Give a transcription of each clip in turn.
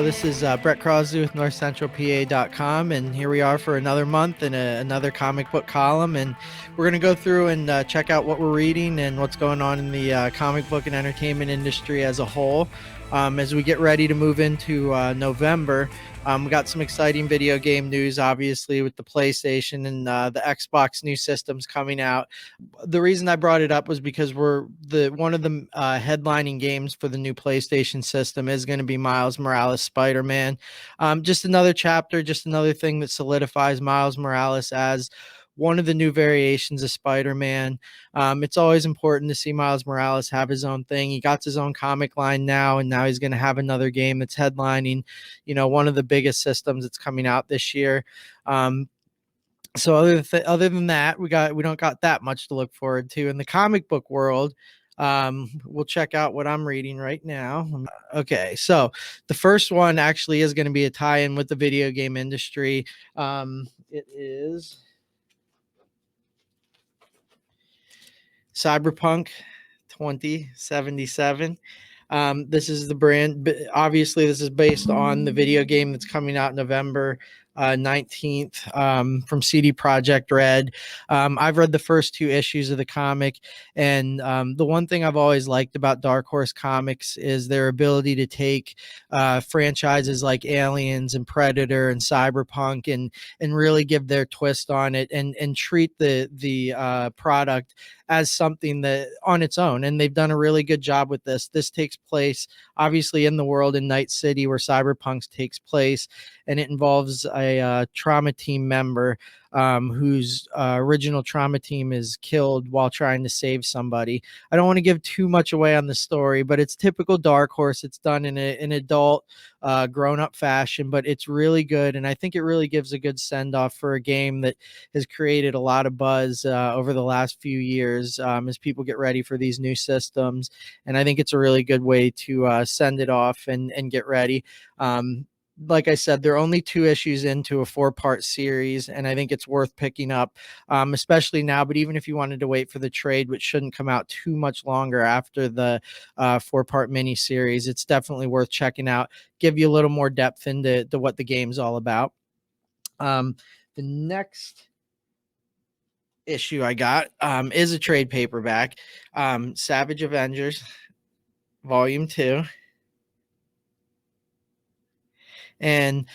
Hello, this is Brett Crossley with NorthcentralPA.com, and here we are for another month in another comic book column, and we're going to go through and check out what we're reading and what's going on in the comic book and entertainment industry as a whole. As we get ready to move into November, we got some exciting video game news, obviously, with the PlayStation and the Xbox new systems coming out. The reason I brought it up was because one of the headlining games for the new PlayStation system is going to be Miles Morales Spider-Man. Just another chapter, just another thing that solidifies Miles Morales as one of the new variations of Spider-Man. It's always important to see Miles Morales have his own thing. He got his own comic line now, and now he's going to have another game that's headlining, one of the biggest systems that's coming out this year. So other than that, we don't got that much to look forward to in the comic book world. We'll check out what I'm reading right now. Okay, so the first one actually is going to be a tie-in with the video game industry. It is Cyberpunk 2077. This is the brand. Obviously, this is based on the video game that's coming out November 19th from CD Projekt Red. I've read the first two issues of the comic, and the one thing I've always liked about Dark Horse Comics is their ability to take franchises like Aliens and Predator and Cyberpunk and really give their twist on it and treat the product as something that on its own. And they've done a really good job with this. This takes place obviously in the world in Night City where Cyberpunk takes place, and it involves a trauma team member whose original trauma team is killed while trying to save somebody. I don't want to give too much away on the story, but it's typical Dark Horse. It's done in an adult, grown-up fashion, but it's really good, and I think it really gives a good send-off for a game that has created a lot of buzz over the last few years as people get ready for these new systems, and I think it's a really good way to send it off and get ready. Like I said, they're only 2 issues into a 4-part series, and I think it's worth picking up, especially now. But even if you wanted to wait for the trade, which shouldn't come out too much longer after the 4-part mini series, it's definitely worth checking out. Give you a little more depth into what the game's all about. The next issue I got is a trade paperback, Savage Avengers Volume 2. And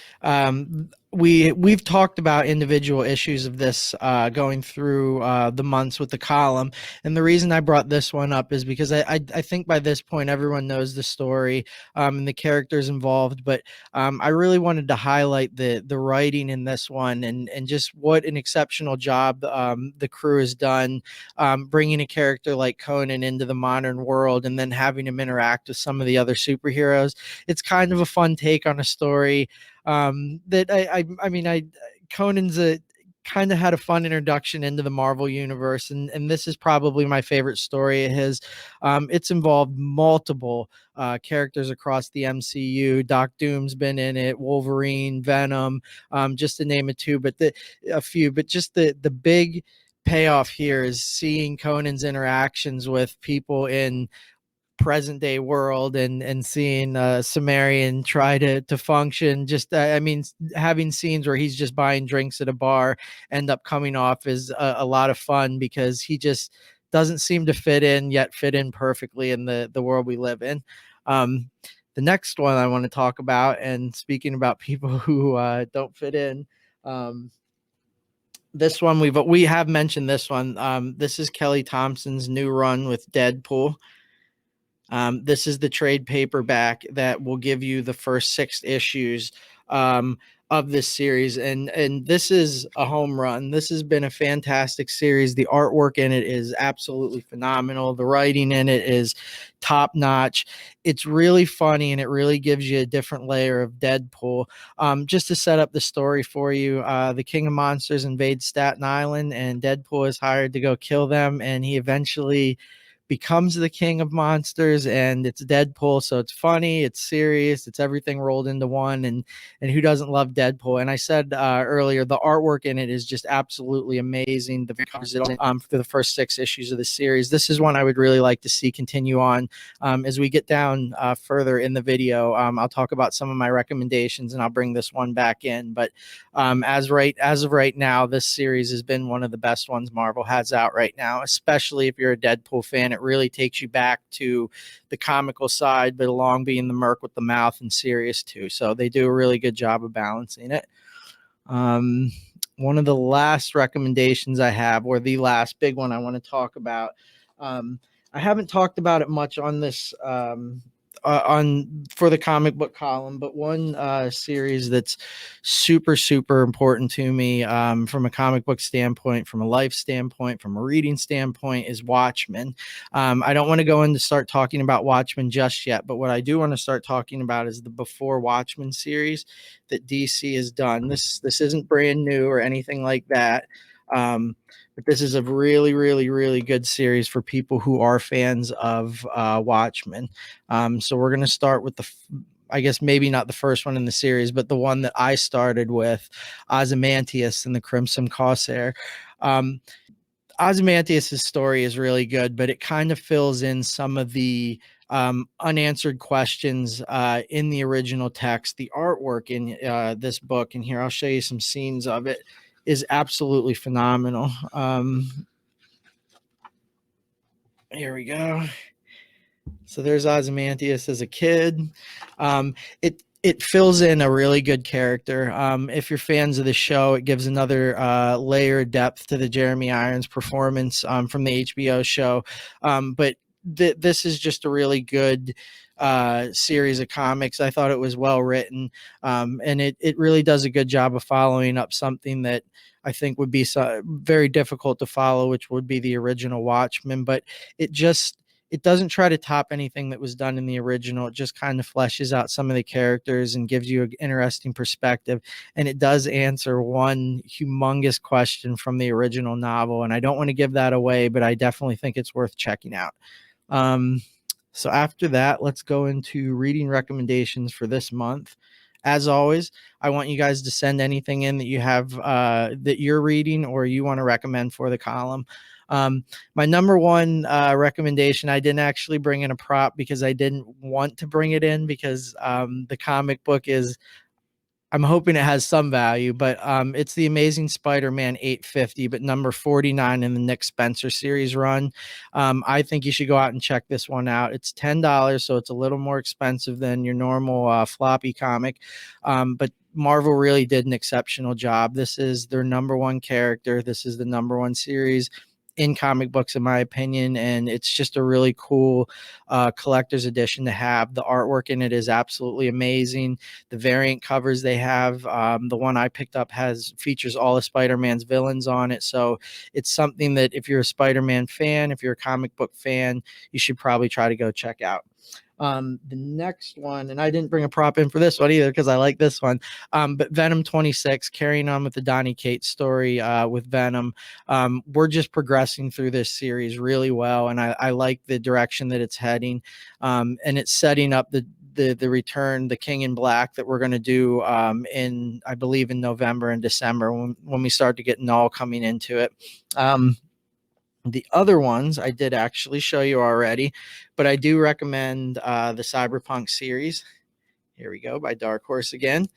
we've talked about individual issues of this going through the months with the column, and the reason I brought this one up is because I think by this point everyone knows the story and the characters involved, but I really wanted to highlight the writing in this one and just what an exceptional job the crew has done bringing a character like Conan into the modern world and then having him interact with some of the other superheroes. It's kind of a fun take on a story that I mean, Conan's kind of had a fun introduction into the Marvel universe, and this is probably my favorite story of his. It's involved multiple characters across the MCU. Doc Doom's been in it, Wolverine, Venom, just to name a few. But just the big payoff here is seeing Conan's interactions with people in present day world and seeing Sumerian try to function. Just I mean, having scenes where he's just buying drinks at a bar end up coming off as a lot of fun because he just doesn't seem to fit in, yet fit in perfectly in the world we live in. The next one I want to talk about, and speaking about people who don't fit in, this one we have mentioned this one. This is Kelly Thompson's new run with Deadpool. This is the trade paperback that will give you the first 6 issues of this series, and this is a home run. This has been a fantastic series. The artwork in it is absolutely phenomenal. The writing in it is top notch. It's really funny, and it really gives you a different layer of Deadpool. Just to set up the story for you, the King of Monsters invades Staten Island, and Deadpool is hired to go kill them, and he eventually becomes the king of monsters, and it's Deadpool, so it's funny, it's serious, it's everything rolled into one. And who doesn't love Deadpool? And I said earlier, the artwork in it is just absolutely amazing. The covers it for the first 6 issues of the series. This is one I would really like to see continue on. As we get down further in the video, I'll talk about some of my recommendations, and I'll bring this one back in. But as of right now, this series has been one of the best ones Marvel has out right now, especially if you're a Deadpool fan. It really takes you back to the comical side, but along being the merc with the mouth and serious too. So they do a really good job of balancing it. One of the last recommendations I have, or the last big one I want to talk about, I haven't talked about it much on this for the comic book column, but one series that's super important to me from a comic book standpoint, from a life standpoint, from a reading standpoint, is Watchmen. I don't want to go in to start talking about Watchmen just yet, but what I do want to start talking about is the Before Watchmen series that DC has done. This isn't brand new or anything like that. But this is a really good series for people who are fans of Watchmen. So we're going to start with I guess maybe not the first one in the series, but the one that I started with, Ozymandias and the Crimson Corsair. Ozymandias' story is really good, but it kind of fills in some of the unanswered questions in the original text. The artwork in this book, and here I'll show you some scenes of it, is absolutely phenomenal. Here we go. So there's Ozymandias as a kid. It fills in a really good character. If you're fans of the show, it gives another layer of depth to the Jeremy Irons performance from the HBO show. But this is just a really good series of comics. I thought it was well written, and it really does a good job of following up something that I think would be very difficult to follow, which would be the original Watchmen. But it doesn't try to top anything that was done in the original. It just kind of fleshes out some of the characters and gives you an interesting perspective. And it does answer one humongous question from the original novel. And I don't want to give that away, but I definitely think it's worth checking out. So after that, let's go into reading recommendations for this month. As always, I want you guys to send anything in that you have that you're reading or you want to recommend for the column. My number one recommendation, I didn't actually bring in a prop because I didn't want to bring it in because the comic book is, I'm hoping it has some value, but it's the Amazing Spider-Man 850, but number 49 in the Nick Spencer series run. I think you should go out and check this one out. It's $10, so it's a little more expensive than your normal floppy comic, but Marvel really did an exceptional job. This is their number one character. This is the number one series in comic books, in my opinion, and it's just a really cool collector's edition to have. The artwork in it is absolutely amazing. The variant covers they have, the one I picked up features all of Spider-Man's villains on it, so it's something that if you're a Spider-Man fan, if you're a comic book fan, you should probably try to go check out. The next one, and I didn't bring a prop in for this one either because I like this one, but Venom 26, carrying on with the Donny Cates story with Venom. We're just progressing through this series really well, and I like the direction that it's heading, and it's setting up the return, the King in Black, that we're going to do in, I believe, in November and December when we start to get Null coming into it. The other ones I did actually show you already, but I do recommend the Cyberpunk series. Here we go, by Dark Horse again.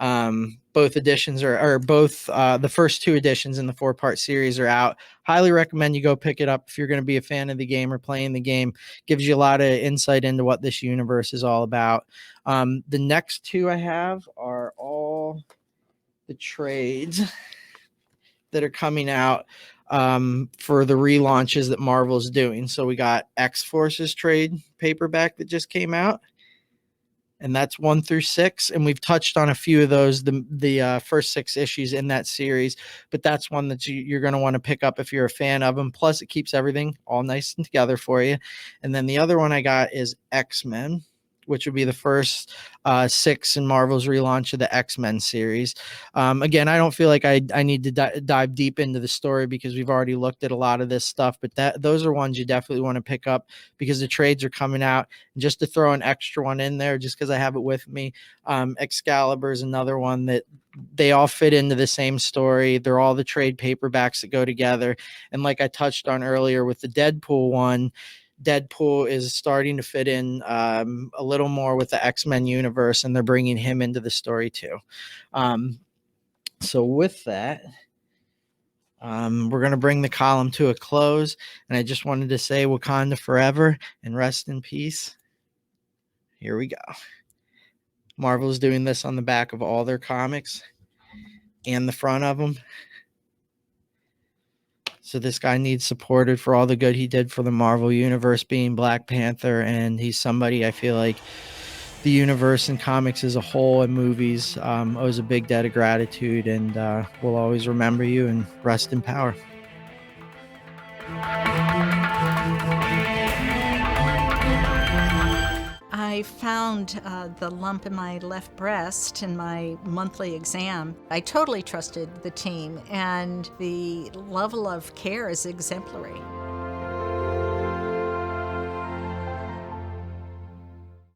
Both editions are both the first 2 editions in the 4-part series are out. Highly recommend you go pick it up if you're going to be a fan of the game or playing the game. Gives you a lot of insight into what this universe is all about. The next 2 I have are all the trades that are coming out for the relaunches that Marvel's doing. So we got X-Force's trade paperback that just came out, and that's 1 through 6. And we've touched on a few of those, the first 6 issues in that series, but that's one that you're going to want to pick up if you're a fan of them. Plus, it keeps everything all nice and together for you. And then the other one I got is X-Men which would be the first 6 in Marvel's relaunch of the X-Men series. Again, I don't feel like I need to dive deep into the story because we've already looked at a lot of this stuff, but those are ones you definitely want to pick up because the trades are coming out. And just to throw an extra one in there, just because I have it with me, Excalibur is another one that they all fit into the same story. They're all the trade paperbacks that go together. And like I touched on earlier with the Deadpool one, Deadpool is starting to fit in a little more with the X-Men universe, and they're bringing him into the story too. So with that, we're going to bring the column to a close. And I just wanted to say Wakanda forever and rest in peace. Here we go. Marvel's doing this on the back of all their comics and the front of them. So this guy needs supported for all the good he did for the Marvel Universe, being Black Panther, and he's somebody I feel like the universe and comics as a whole and movies owes a big debt of gratitude, and we'll always remember you and rest in power. I found the lump in my left breast in my monthly exam. I totally trusted the team, and the level of care is exemplary.